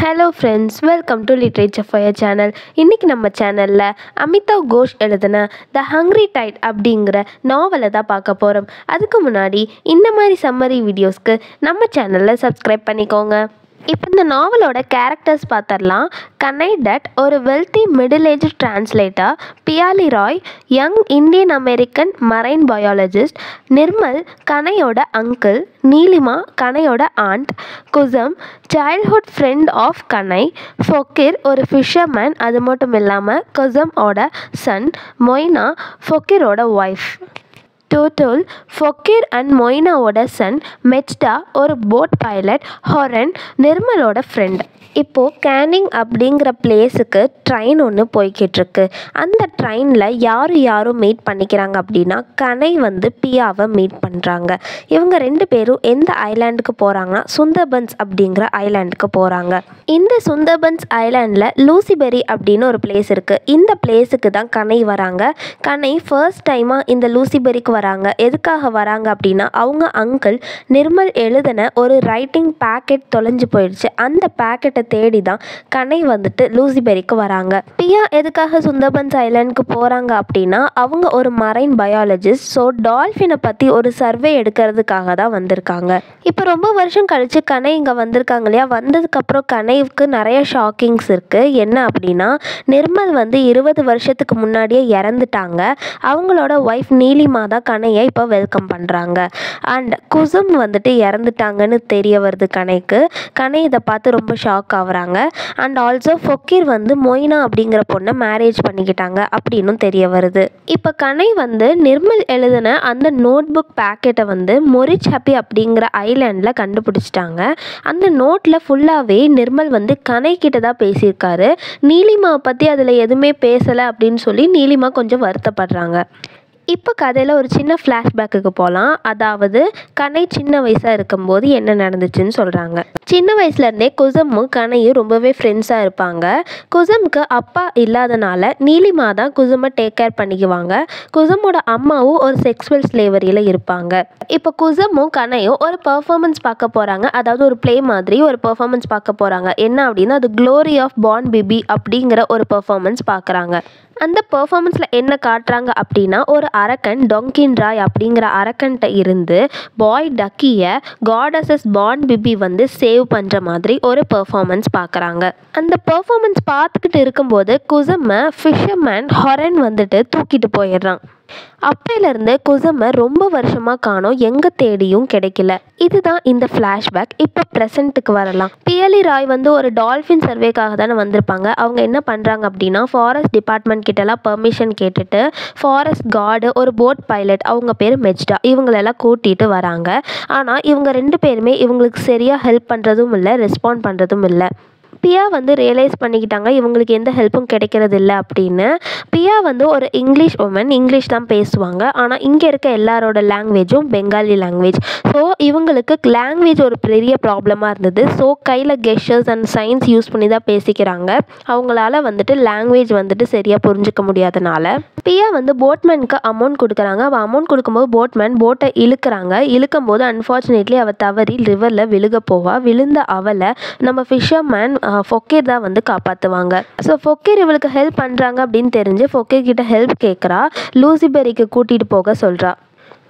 Hello friends, welcome to literature fire channel. இன்றைக்கி நம்ம சேனலில் அமிதாவ் கோஷ் எழுதின த ஹங்க்ரி டைட் அப்படிங்கிற நாவலை தான் பார்க்க போகிறோம். அதுக்கு முன்னாடி இந்த மாதிரி சம்மரி வீடியோஸ்க்கு நம்ம சேனலில் சப்ஸ்கிரைப் பண்ணிக்கோங்க. இப்போ இந்த நாவலோட கேரக்டர்ஸ் பார்த்துடலாம். கனை டட் ஒரு wealthy middle age translator, Piyali Roy young Indian American marine biologist, Nirmal கனையோட அங்கிள், நீலிமா கனையோட aunt, Kusum childhood friend of Kanai, Fokir ஒரு ஃபிஷர்மேன், அது மட்டும் இல்லாமல் குசமோட சன், மொய்னா ஃபொக்கிரோட ஒய்ஃப். டோட்டல் ஃபொக்கிர் அண்ட் மொய்னாவோட சன் மெச்டா ஒரு போட் பைலட், ஹொரன் நிர்மலோட ஃப்ரெண்ட். இப்போது கேனிங் அப்படிங்கிற பிளேஸுக்கு ட்ரெயின் ஒன்று போய்கிட்டுருக்கு. அந்த ட்ரெயினில் யாரும் மீட் பண்ணிக்கிறாங்க அப்படின்னா கனை பியாவை மீட் பண்ணுறாங்க. இவங்க ரெண்டு பேரும் எந்த ஐலாண்டுக்கு போகிறாங்கன்னா சுந்தர்பன்ஸ் அப்படிங்கிற ஐலாண்டுக்கு போகிறாங்க. இந்த சுந்தர்பன்ஸ் ஐலாண்டில் லூசிபெரி அப்படின்னு ஒரு பிளேஸ் இருக்குது. இந்த பிளேஸுக்கு தான் கனை வராங்க. கனை ஃபர்ஸ்ட் டைமாக இந்த லூசிபெரிக்கு வராங்க. எதுக்காக வராங்க அப்படின்னா அவங்க அங்கிள் நிர்மல் எழுதின ஒரு ரைட்டிங் பேக்கெட் தொலைஞ்சு போயிடுச்சு. அந்த பேக்கெட்டை தேடி தான் கனை லூசிபெரிக்கு வராங்க. பியா எதுக்காக சுந்தர்பன்ஸ் ஐலாண்டுக்கு போகிறாங்க அப்படின்னா அவங்க ஒரு மரைன் பயாலஜிஸ்ட். ஸோ டால்ஃபினை பற்றி ஒரு சர்வே எடுக்கிறதுக்காக தான் வந்திருக்காங்க. இப்போ ரொம்ப வருஷம் கழித்து கனை இங்கே வந்திருக்காங்க இல்லையா. வந்ததுக்கப்புறம் கனைவுக்கு நிறைய ஷாக்கிங்ஸ் இருக்குது. என்ன அப்படின்னா நிர்மல் 20 வருஷத்துக்கு முன்னாடியே இறந்துட்டாங்க. அவங்களோட ஒய்ஃப் நீலிமா தான் கனையை இப்போ வெல்கம் பண்ணுறாங்க. அண்ட் குசும் இறந்துட்டாங்கன்னு தெரிய வருது கனைக்கு. கனை இதை பார்த்து ரொம்ப ஷாக் ஆகுறாங்க. அண்ட் ஆல்சோ ஃபொக்கிர் மொய்னா அப்படிங்கிற பொண்ணை மேரேஜ் பண்ணிக்கிட்டாங்க அப்படின்னு தெரிய வருது. இப்போ கனை நிர்மல் எழுதின அந்த நோட் புக் பேக்கெட்டை மொரிச் ஹாப்பி அப்படிங்கிற ஐலாண்டில் கண்டுபிடிச்சிட்டாங்க. அந்த நோட்டில் ஃபுல்லாகவே நிர்மல் கனை கிட்ட தான் பேசியிருக்காரு. நீலிமாவை பற்றி அதில் எதுவுமே பேசலை அப்படின்னு சொல்லி நீலிமா கொஞ்சம் வருத்தப்படுறாங்க. இப்போ கதையில் ஒரு சின்ன ஃப்ளாஷ்பேக்குக்கு போகலாம். அதாவது கனை சின்ன வயசாக இருக்கும்போது என்ன நடந்துச்சுன்னு சொல்கிறாங்க. சின்ன வயசுலேருந்தே குசமும் கனையும் ரொம்பவே ஃப்ரெண்ட்ஸாக இருப்பாங்க. குசமுக்கு அப்பா இல்லாதனால நீலிமா தான் குசமை டேக் கேர் பண்ணிக்குவாங்க. குசமோட அம்மாவும் ஒரு செக்ஸுவல் ஸ்லேவரியில் இருப்பாங்க. இப்போ குசமும் கனையும் ஒரு பர்ஃபார்மன்ஸ் பார்க்க போகிறாங்க. அதாவது ஒரு ப்ளே மாதிரி ஒரு பர்ஃபார்மன்ஸ் பார்க்க போகிறாங்க. என்ன அப்படின்னா அது க்ளோரி ஆஃப் பார்ன் பேபி அப்படிங்கிற ஒரு பர்ஃபார்மன்ஸ் பார்க்குறாங்க. அந்த பர்ஃபார்மன்ஸில் என்ன காட்டுறாங்க அப்படின்னா ஒரு அரக்கன் டொங்கின் ராய் அப்படிங்கிற அரக்கன்ட்ட இருந்து பாய் டக்கியை காடஸஸ் பார்ன் பிபி சேவ் பண்ணுற மாதிரி ஒரு பர்ஃபார்மன்ஸ் பார்க்குறாங்க. அந்த பர்ஃபார்மன்ஸ் பார்த்துக்கிட்டு இருக்கும்போது குசமை ஃபிஷர்மேன் ஹொரன் தூக்கிட்டு போயிடுறான். அப்பையிலேருந்து குசமை ரொம்ப வருஷமாக காணோம், எங்கே தேடியும் கிடைக்கல. இதுதான் இந்த ஃப்ளாஷ்பேக். இப்போ ப்ரெசண்ட்டுக்கு வரலாம். பியாலி ராய் ஒரு டால்ஃபின் சர்வேக்காக தானே வந்திருப்பாங்க. அவங்க என்ன பண்ணுறாங்க அப்படின்னா ஃபாரஸ்ட் டிபார்ட்மெண்ட் கிட்டலாம் பெர்மிஷன் கேட்டுட்டு ஃபாரஸ்ட் கார்டு ஒரு போட் பைலட், அவங்க பேர் மெச்டா, இவங்களெல்லாம் கூட்டிகிட்டு வராங்க. ஆனால் இவங்க ரெண்டு பேருமே இவங்களுக்கு சரியாக ஹெல்ப் பண்ணுறதும் இல்லை, ரெஸ்பாண்ட் பண்ணுறதும் இல்லை. பியா ரியலைஸ் பண்ணிக்கிட்டாங்க இவங்களுக்கு எந்த ஹெல்ப்பும் கிடைக்கிறது இல்லை அப்படின்னு. பியா ஒரு இங்கிலீஷ் உமன், இங்கிலீஷ் தான் பேசுவாங்க. ஆனால் இங்கே இருக்க எல்லாரோட லாங்குவேஜும் பெங்காலி லாங்குவேஜ். ஸோ இவங்களுக்கு லாங்குவேஜ் ஒரு பெரிய ப்ராப்ளமாக இருந்தது. ஸோ கையில் கெஸ்டர்ஸ் அண்ட் சைன்ஸ் யூஸ் பண்ணி தான் பேசிக்கிறாங்க. அவங்களால லாங்குவேஜ் சரியாக புரிஞ்சிக்க முடியாதனால பியா போட்மேனுக்கு அமௌண்ட் கொடுக்குறாங்க. அவள் அமௌண்ட் கொடுக்கும்போது போட்மேன் போட்டை இழுக்கும்போது அன்ஃபார்ச்சுனேட்லி அவள் தவறி ரிவரில் விழுக போவா. விழுந்த அவளை நம்ம ஃபிஷர்மேன் ஃபொக்கிர் தான் காப்பாற்றுவாங்க. ஸோ ஃபொக்கிர் இவளுக்கு ஹெல்ப் பண்ணுறாங்க அப்படின்னு தெரிஞ்சு ஃபொக்கிர் கிட்ட ஹெல்ப் கேட்குறா. லூசிபெரிக்கு கூட்டிகிட்டு போக சொல்கிறா.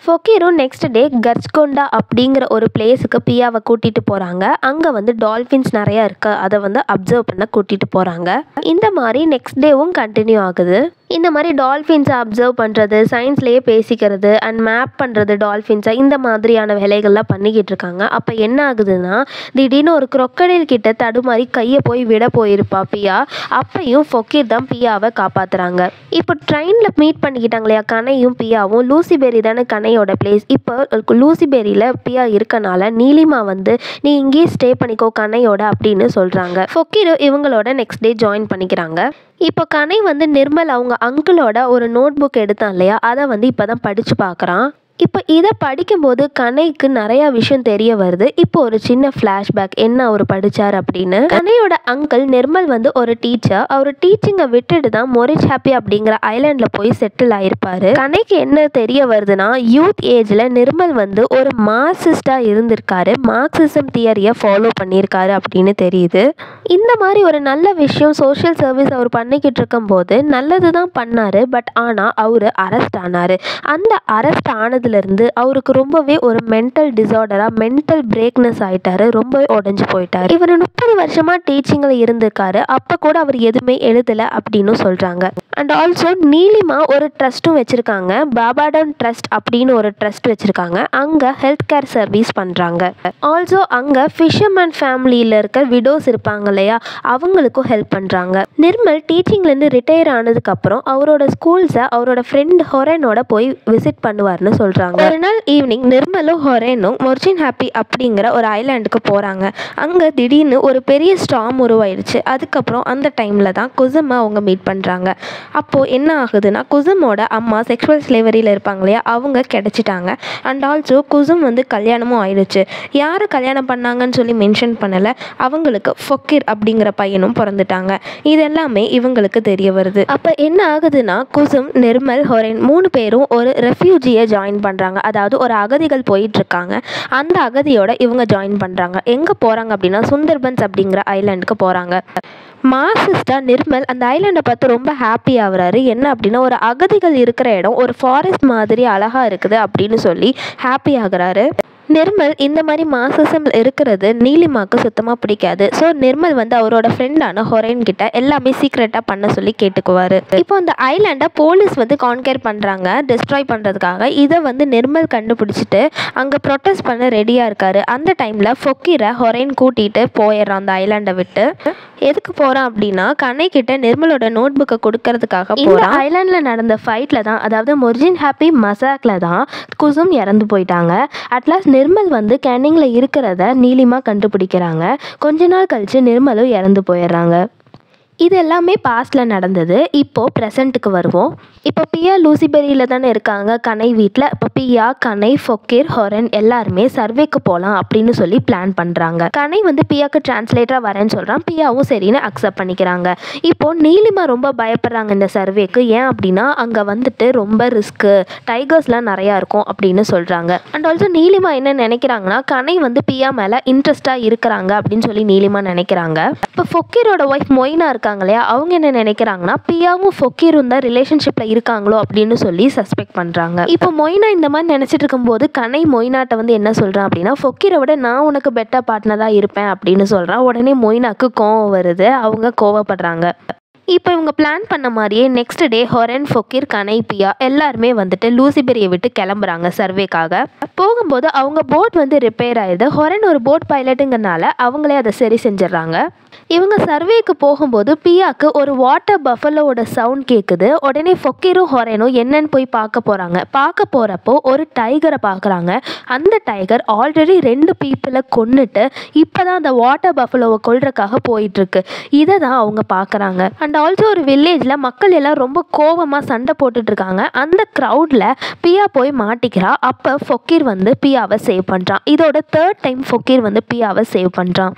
ஃபொக்கிரும் நெக்ஸ்ட் டே கர்ச்கொண்டா அப்படிங்கிற ஒரு பிளேஸுக்கு பியாவை கூட்டிகிட்டு போகிறாங்க. அங்கே டால்ஃபின்ஸ் நிறையா இருக்குது, அதை அப்சர்வ் பண்ண கூட்டிகிட்டு போகிறாங்க. இந்த மாதிரி நெக்ஸ்ட் டேவும் கண்டினியூ ஆகுது. இந்த மாதிரி டால்ஃபின்ஸை அப்சர்வ் பண்ணுறது, சயின்ஸ்லேயே பேசிக்கிறது அண்ட் மேப் பண்ணுறது டால்ஃபின்ஸை, இந்த மாதிரியான வேலைகள்லாம் பண்ணிக்கிட்டு இருக்காங்க. அப்போ என்ன ஆகுதுன்னா திடீர்னு ஒரு crocodile கிட்ட தடுமாறி கையை போய் விட போயிருப்பா பியா. அப்பையும் ஃபொக்கிர் தான் பியாவை காப்பாற்றுறாங்க. இப்போ ட்ரெயினில் மீட் பண்ணிக்கிட்டாங்க இல்லையா கனையும் பியாவும். லூசிபெரி தானே கனையோட பிளேஸ். இப்போ லூசிபெரியில் பியா இருக்கனால நீலிமா நீ இங்கேயே ஸ்டே பண்ணிக்கோ கனையோட அப்படின்னு சொல்கிறாங்க. ஃபொக்கிர் இவங்களோட நெக்ஸ்ட் டே ஜாயின் பண்ணிக்கிறாங்க. இப்போ கனை நிர்மல் அவங்க அங்கிளோட ஒரு நோட் புக் எடுத்தான் இல்லையா, அதை இப்போ தான் படித்து பார்க்குறான். இப்போ இதை படிக்கும்போது கனைக்கு நிறையா விஷயம் தெரிய வருது. இப்போ ஒரு சின்ன ஃப்ளாஷ்பேக், என்ன அவர் படித்தார் அப்படின்னு. கனையோட அங்கிள் நிர்மல் ஒரு டீச்சர். அவர் டீச்சிங்கை விட்டுட்டு தான் மொரிச் ஹாப்பி அப்படிங்கிற ஐலாண்டில் போய் செட்டில் ஆகிருப்பார். கனைக்கு என்ன தெரிய வருதுன்னா யூத் ஏஜில் நிர்மல் ஒரு மார்க்சிஸ்டாக இருந்திருக்காரு, மார்க்சிசம் தியரியை ஃபாலோ பண்ணியிருக்காரு அப்படின்னு தெரியுது. இந்த மாதிரி ஒரு நல்ல விஷயம் சோஷியல் சர்வீஸ் அவர் பண்ணிக்கிட்டு இருக்கும்போது நல்லது தான் பண்ணார். பட் ஆனால் அவர் அரெஸ்ட் ஆனார். அந்த அரெஸ்ட் ஆனதுலேருந்து அவருக்கு ரொம்பவே ஒரு மென்டல் டிஸார்டராக மென்டல் பிரேக்னஸ் ஆகிட்டார். ரொம்பவே உடஞ்சி போயிட்டார். இவர் 30 வருஷமாக டீச்சிங்கில் இருந்திருக்காரு. அப்போ கூட அவர் எதுவுமே எழுதலை அப்படின்னு சொல்கிறாங்க. அண்ட் ஆல்சோ நீலிமா ஒரு ட்ரஸ்ட்டும் வச்சுருக்காங்க. பாபாடன் ட்ரஸ்ட் அப்படின்னு ஒரு ட்ரஸ்ட் வச்சுருக்காங்க. அங்கே ஹெல்த் கேர் சர்வீஸ் பண்ணுறாங்க. ஆல்சோ அங்கே ஃபிஷர்மேன் ஃபேமிலியில் இருக்க விடோஸ் இருப்பாங்க இல்லையா, அவங்களுக்கும் ஹெல்ப் பண்ணுறாங்க. நிர்மல் டீச்சிங்லேருந்து ரிட்டையர் ஆனதுக்கப்புறம் அவரோட ஸ்கூல்ஸை அவரோட ஃப்ரெண்ட் ஹொரேனோட போய் விசிட் பண்ணுவார்னு சொல்கிறாங்க. ஒரு நாள் ஈவினிங் நிர்மலும் ஹொரேனும் மொர்ஜின் ஹாப்பி அப்படிங்கிற ஒரு ஐலாண்டுக்கு போகிறாங்க. அங்கே திடீர்னு ஒரு பெரிய ஸ்டார்ம் உருவாயிடுச்சு. அதுக்கப்புறம் அந்த டைமில் தான் குசுமை அவங்க மீட் பண்ணுறாங்க. அப்போது என்ன ஆகுதுன்னா, குசுமோட அம்மா செக்ஷுவல் ஸ்லேவரியில் இருப்பாங்க இல்லையா, அவங்க கிடச்சிட்டாங்க. அண்ட் ஆல்சோ குசும் கல்யாணமும் ஆயிடுச்சு. யார் கல்யாணம் பண்ணாங்கன்னு சொல்லி மென்ஷன் பண்ணலை. அவங்களுக்கு ஃபொக்கிர் அப்படிங்கிற பையனும் பிறந்துட்டாங்க. இது எல்லாமே இவங்களுக்கு தெரிய வருது. அப்போ என்ன ஆகுதுன்னா, குசும், நிர்மல், ஹொரேன் 3 பேரும் ஒரு ரெஃப்யூஜியை ஜாயின் பண்ணுறாங்க. அதாவது ஒரு அகதிகள் போயிட்டுருக்காங்க. அந்த அகதியோட இவங்க ஜாயின் பண்ணுறாங்க. எங்கே போகிறாங்க அப்படின்னா, சுந்தர்பன்ஸ் அப்படிங்கிற ஐலாண்டுக்கு போகிறாங்க. மாசிஸ்டாக நிர்மல் அந்த ஐலாண்டை பார்த்து ரொம்ப ஹாப்பி ஆகுறாரு. என்ன அப்படின்னா, ஒரு அகதிகள் இருக்கிற இடம் ஒரு ஃபாரஸ்ட் மாதிரி அழகாக இருக்குது அப்படின்னு சொல்லி ஹாப்பி ஆகுறாரு. நிர்மல் இந்த மாதிரி மாசிசம் இருக்கிறது நீலிமாவுக்கு சுத்தமாக பிடிக்காது. ஸோ நிர்மல் அவரோட ஃப்ரெண்டான ஹொரேன் கிட்ட எல்லாமே சீக்ரெட்டாக பண்ண சொல்லி கேட்டுக்குவார். இப்போ அந்த ஐலாண்டை போலீஸ் கான்கேர் பண்ணுறாங்க, டிஸ்ட்ராய் பண்ணுறதுக்காக. இதை நிர்மல் கண்டுபிடிச்சிட்டு அங்கே ப்ரொட்டஸ்ட் பண்ண ரெடியாக இருக்கார். அந்த டைமில் ஃபொக்கிரை ஹொரேன் கூட்டிகிட்டு போயிடுறான் அந்த ஐலாண்டை விட்டு. எதுக்கு போகிறான் அப்படின்னா, கனை கிட்ட நிர்மலோட நோட் புக்கை கொடுக்கறதுக்காக போகிறான். ஐலாண்டில் நடந்த ஃபைட்டில் தான், அதாவது மொர்ஜின் ஹாப்பி மசாக்கில் தான் குசும் இறந்து போயிட்டாங்க. அட்லாஸ்ட் நிர்மல் கேனிங்கில் இருக்கிறத நீலிமா கண்டுபிடிக்கிறாங்க. கொஞ்ச நாள் கழித்து நிர்மலும் இறந்து போயிடுறாங்க. இது எல்லாமே பாஸ்டில் நடந்தது. இப்போது ப்ரெசண்ட்டுக்கு வருவோம். இப்போ பியா லூசிபெரியில் தானே இருக்காங்க கனை வீட்டில். இப்போ பியா, கனை, ஃபொக்கிர், ஹொரன் எல்லாருமே சர்வேக்கு போகலாம் அப்படின்னு சொல்லி பிளான் பண்ணுறாங்க. கனை பியாவுக்கு டிரான்ஸ்லேட்டராக வரேன்னு சொல்கிறான். பியாவும் சரின்னு அக்செப்ட் பண்ணிக்கிறாங்க. இப்போது நீலிமா ரொம்ப பயப்படுறாங்க இந்த சர்வேக்கு. ஏன் அப்படின்னா, அங்கே ரொம்ப ரிஸ்க்கு, டைகர்ஸ்லாம் நிறையா இருக்கும் அப்படின்னு சொல்கிறாங்க. அண்ட் ஆல்சோ நீலிமா என்ன நினைக்கிறாங்கன்னா, கனை பியா மேலே இன்ட்ரெஸ்டாக இருக்கிறாங்க அப்படின்னு சொல்லி நீலிமா நினைக்கிறாங்க. இப்போ ஃபொக்கிரோட ஒய்ஃப் மொய்னா இருக்காங்க இல்லையா, அவங்க என்ன நினைக்கிறாங்கன்னா, பியாவும் ஃபொக்கிரும் தான் ரிலேஷன்ஷிப்பில் இருக்காங்களோ அப்படின்னு சொல்லி சஸ்பெக்ட் பண்ணுறாங்க. இப்போ மொய்னா இந்த மாதிரி நினச்சிட்டு இருக்கும்போது கனை மொய்னாட்ட என்ன சொல்கிறான் அப்படின்னா, ஃபொக்கிரை விட நான் உனக்கு பெட்டர் பார்ட்னராக இருப்பேன் அப்படின்னு சொல்கிறான். உடனே மொய்னாக்கு கோவம் வருது. அவங்க கோவப்படுறாங்க. இப்போ இவங்க பிளான் பண்ண மாதிரியே நெக்ஸ்ட் டே ஹொரன், ஃபொக்கிர், கனை, பியா எல்லாருமே லூசிபெரியை விட்டு கிளம்புறாங்க சர்வேக்காக. போகும்போது அவங்க போட் ரிப்பேர் ஆயிடுது. ஹொரன் ஒரு போட் பைலட்டுங்கிறனால அவங்களே அதை சரி செஞ்சிடறாங்க. இவங்க சர்வேக்கு போகும்போது பியாக்கு ஒரு வாட்டர் பஃபலோட சவுண்ட் கேட்குது. உடனே ஃபொக்கிரும் ஹொரனும் என்னன்னு போய் பார்க்க போகிறாங்க. பார்க்க போகிறப்போ ஒரு டைகரை பார்க்குறாங்க. அந்த டைகர் ஆல்ரெடி 2 பீப்புளை கொன்னுட்டு இப்போ தான் அந்த வாட்டர் பஃபலோவை கொல்றதுக்காக போயிட்டுருக்கு. இதை தான் அவங்க பார்க்குறாங்க. அண்ட் ஆல்சோ ஒரு வில்லேஜில் மக்கள் எல்லாம் ரொம்ப கோபமாக சண்டை போட்டுட்ருக்காங்க. அந்த க்ரௌடில் பியா போய் மாட்டிக்கிறா. அப்போ ஃபொக்கிர் பியாவை சேவ் பண்ணுறான். இதோட 3rd டைம் ஃபொக்கிர் பியாவை சேவ் பண்ணுறான்.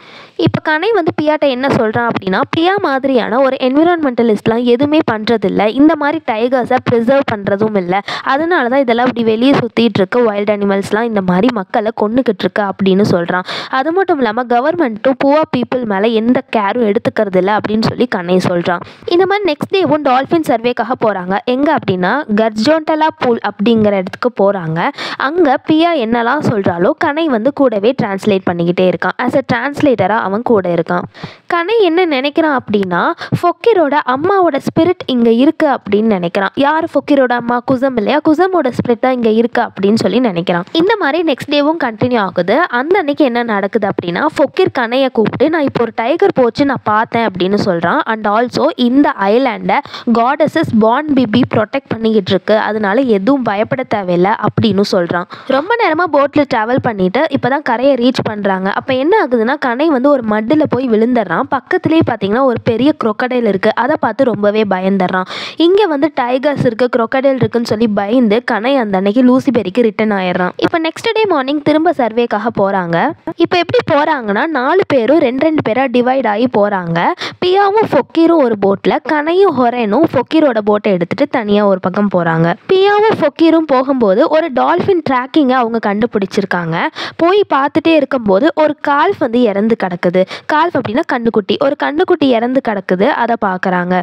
இப்போ கனை பியாட்ட என்ன சொல்கிறான் அப்படின்னா, பியா மாதிரியான ஒரு என்விரான்மெண்டலிஸ்ட்லாம் எதுவுமே பண்ணுறதில்ல, இந்த மாதிரி டைகர்ஸை ப்ரிசர்வ் பண்ணுறதும் இல்லை, அதனால தான் இதெல்லாம் இப்படி வெளியே சுற்றிட்டு இருக்கு, வைல்ட் அனிமல்ஸ்லாம் இந்த மாதிரி மக்களை கொன்னுக்கிட்டு இருக்கு அப்படின்னு சொல்கிறான். அது மட்டும் இல்லாமல் கவர்மெண்ட்டும் புவர் பீப்புள் மேலே எந்த கேரும் எடுத்துக்கிறது இல்லை அப்படின்னு சொல்லி கனை சொல்கிறான். இந்த மாதிரி நெக்ஸ்ட் டேவும் டால்ஃபின் சர்வேக்காக போகிறாங்க. எங்கே அப்படின்னா, கர்ஜோண்டலா பூல் அப்படிங்கிற இடத்துக்கு போகிறாங்க. அங்கே பியா என்னெல்லாம் சொல்கிறாலோ கனை கூடவே டிரான்ஸ்லேட் பண்ணிக்கிட்டே இருக்கான். ஆஸ் அ டிரான்ஸ்லேட்டராக அவன் கூட இருக்கான். கனை என்ன நினைக்கிறான் அப்படின்னா, ஃபொக்கிரோட அம்மாவோட ஸ்பிரிட் இங்கே இருக்குது அப்படின்னு நினைக்கிறான். யார் ஃபொக்கிரோட அம்மா? குசம் இல்லையா, குசமோட ஸ்பிரிட் தான் இங்கே இருக்குது அப்படின்னு சொல்லி நினைக்கிறான். இந்த மாதிரி நெக்ஸ்ட் டேவும் கண்டினியூ ஆகுது. அந்த அன்னைக்கு என்ன நடக்குது அப்படின்னா, ஃபொக்கிர் கனையை கூப்பிட்டு நான் இப்போ ஒரு டைகர் போச்சு நான் பார்த்தேன் அப்படின்னு சொல்கிறான். அண்ட் ஆல்சோ இந்த ஐலாண்டை காடஸஸ் பான் பிபி ப்ரொடெக்ட் பண்ணிக்கிட்டு இருக்கு, அதனால எதுவும் பயப்பட தேவையில்லை அப்படின்னு சொல்கிறான். ரொம்ப நேரமாக போட்டில் ட்ராவல் பண்ணிட்டு இப்போ தான் கரையை ரீச் பண்ணுறாங்க. அப்போ என்ன ஆகுதுன்னா, கனை ஒரு மட்டில் போய் விழுந்துடுறான். பக்கத்துலேயே பார்த்தீங்கன்னா ஒரு பெரிய crocodile இருக்குது. அதை பார்த்து ரொம்பவே பயந்துடுறான். இங்கே டைகர்ஸ் இருக்குது, crocodile இருக்குன்னு சொல்லி பயந்து கனை அந்த அன்னைக்கு லூசிபெரிக்கு ரிட்டர்ன் ஆயிடுறான். இப்போ நெக்ஸ்ட் டே மார்னிங் திரும்ப சர்வேக்காக போகிறாங்க. இப்போ எப்படி போகிறாங்கன்னா, 4 பேரும் 2 பேராக டிவைட் ஆகி போகிறாங்க. பியாவும் ஃபொக்கீரும் ஒரு போட்டில் கனையும் ஹொரேனும் ஃபொக்கீரோட போட்டை எடுத்துகிட்டு தனியாக ஒரு பக்கம் போகிறாங்க. பியாவும் ஃபொக்கீரும் போகும்போது ஒரு டால்ஃபின் ட்ராக்கிங்கை அவங்க கண்டுபிடிச்சிருக்காங்க. போய் பார்த்துட்டே இருக்கும்போது ஒரு கால்ஃப் வந்து இறந்து கிடக்குது. கால்ஃப் அப்படின்னா கண்ணுக்குட்டி. ஒரு கண்ணுக்குட்டி இறந்து கிடக்குது. அதை பார்க்குறாங்க.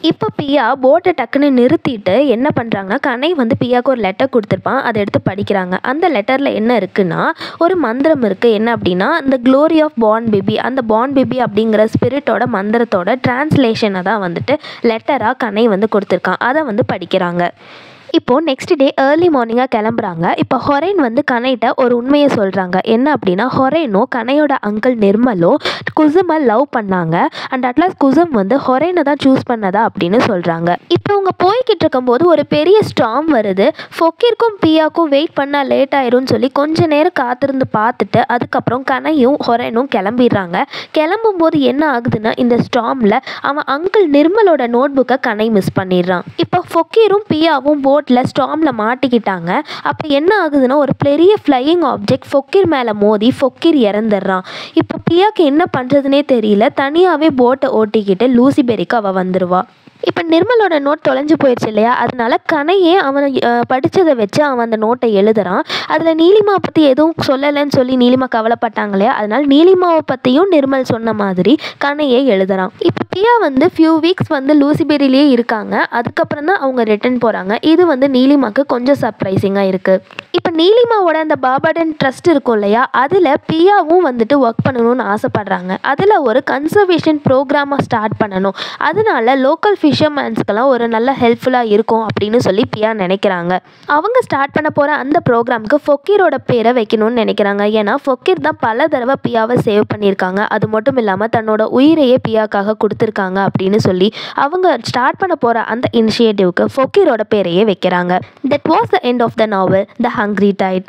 இப்போ பியா போட்டை டக்குன்னு நிறுத்திட்டு என்ன பண்ணுறாங்கன்னா, கனை வந்து பியாவுக்கு ஒரு லெட்டர் கொடுத்துருப்பான். அதை எடுத்து படிக்கிறாங்க. அந்த லெட்டரில் என்ன இருக்குன்னா, ஒரு மந்திரம் இருக்குது. என்ன அப்படின்னா, இந்த க்ளோரி ஆஃப் பார்ன் பேபி, அந்த பார்ன் பேபி அப்படிங்கிற ஸ்பிரிட்டோட மந்திரத்தோட டிரான்ஸ்லேஷனை தான் வந்துட்டு லெட்டராக கனை வந்து கொடுத்துருக்கான். அதை வந்து படிக்கிறாங்க. இப்போது நெக்ஸ்ட் டே ஏர்லி மார்னிங்காக கிளம்புறாங்க. இப்போ ஹொரேன் வந்து கனைகிட்ட ஒரு உண்மையை சொல்கிறாங்க. என்ன அப்படின்னா, ஹொரேனோ கனையோட அங்கிள் நிர்மலோ குசுமை லவ் பண்ணாங்க. அண்ட் அட்லாஸ்ட் குசும் வந்து ஹொரேனை தான் சூஸ் பண்ணதா அப்படின்னு சொல்கிறாங்க. இப்போ அவங்க போய்கிட்டு இருக்கும்போது ஒரு பெரிய ஸ்டார்ம் வருது. ஃபொக்கீருக்கும் பியாவுக்கும் வெயிட் பண்ணால் லேட் ஆயிரும்னு சொல்லி கொஞ்ச நேரம் காத்திருந்து பார்த்துட்டு அதுக்கப்புறம் கனையும் ஹொரேனும் கிளம்பிடுறாங்க. கிளம்பும்போது என்ன ஆகுதுன்னா, இந்த ஸ்டார்மில் அவன் அங்கிள் நிர்மலோட நோட் புக்கை கனை மிஸ் பண்ணிடுறான். இப்போ ஃபொக்கீரும் பியாவும் போட்டில் ஸ்டார்மில் மாட்டிக்கிட்டாங்க. அப்போ என்ன ஆகுதுன்னா, ஒரு பெரிய ஃப்ளையிங் ஆப்ஜெக்ட் ஃபொக்கீர் மேலே மோதி ஃபொக்கீர் இறந்துடுறான். இப்போ பியாக்கு என்ன பண்ணுறதுனே தெரியல. தனியாகவே போட்டை ஓட்டிக்கிட்டு லூசிபெரிக்கு அவள் வந்துடுவா. இப்போ நிர்மலோட நோட் தொலைஞ்சு போயிடுச்சு இல்லையா, அதனால கனையே அவனை படித்ததை வச்சு அவன் அந்த நோட்டை எழுதுறான். அதில் நீலிமாவை பற்றி எதுவும் சொல்லலைன்னு சொல்லி நீலிமா கவலைப்பட்டாங்க இல்லையா, அதனால் நீலிமாவை பற்றியும் நிர்மல் சொன்ன மாதிரி கனையே எழுதுறான். இப்போ பியா வந்து ஃபியூ வீக்ஸ் வந்து லூசிபெரியிலே இருக்காங்க. அதுக்கப்புறம் தான் அவங்க ரிட்டர்ன் போகிறாங்க. இது வந்து நீலிமாவுக்கு கொஞ்சம் சர்ப்ரைசிங்காக இருக்குது. இப்போ நீலிமாவோட அந்த பாபாடன் ட்ரஸ்ட் இருக்கும் இல்லையா, அதில் பியாவும் வந்துட்டு ஒர்க் பண்ணணும்னு ஆசைப்படுறாங்க. அதில் ஒரு கன்சர்வேஷன் ப்ரோக்ராமை ஸ்டார்ட் பண்ணணும். அதனால லோக்கல் ஃபிஷர்மேன்ஸ்க்கெல்லாம் ஒரு நல்ல ஹெல்ப்ஃபுல்லாக இருக்கும் அப்படின்னு சொல்லி பியா நினைக்கிறாங்க. அவங்க ஸ்டார்ட் பண்ண போகிற அந்த ப்ரோக்ராமுக்கு ஃபொக்கீரோட பேரை வைக்கணும்னு நினைக்கிறாங்க. ஏன்னா ஃபொக்கீர் தான் பல தடவை பியாவை சேவ் பண்ணியிருக்காங்க. அது மட்டும் இல்லாமல் தன்னோட உயிரையே பியாக்காக கொடுத்துருக்காங்க அப்படின்னு சொல்லி அவங்க ஸ்டார்ட் பண்ண போகிற அந்த இனிஷியேட்டிவ்க்கு ஃபொக்கீரோட பேரையே வைக்கிறாங்க. That was the end of the novel the Hungry tight.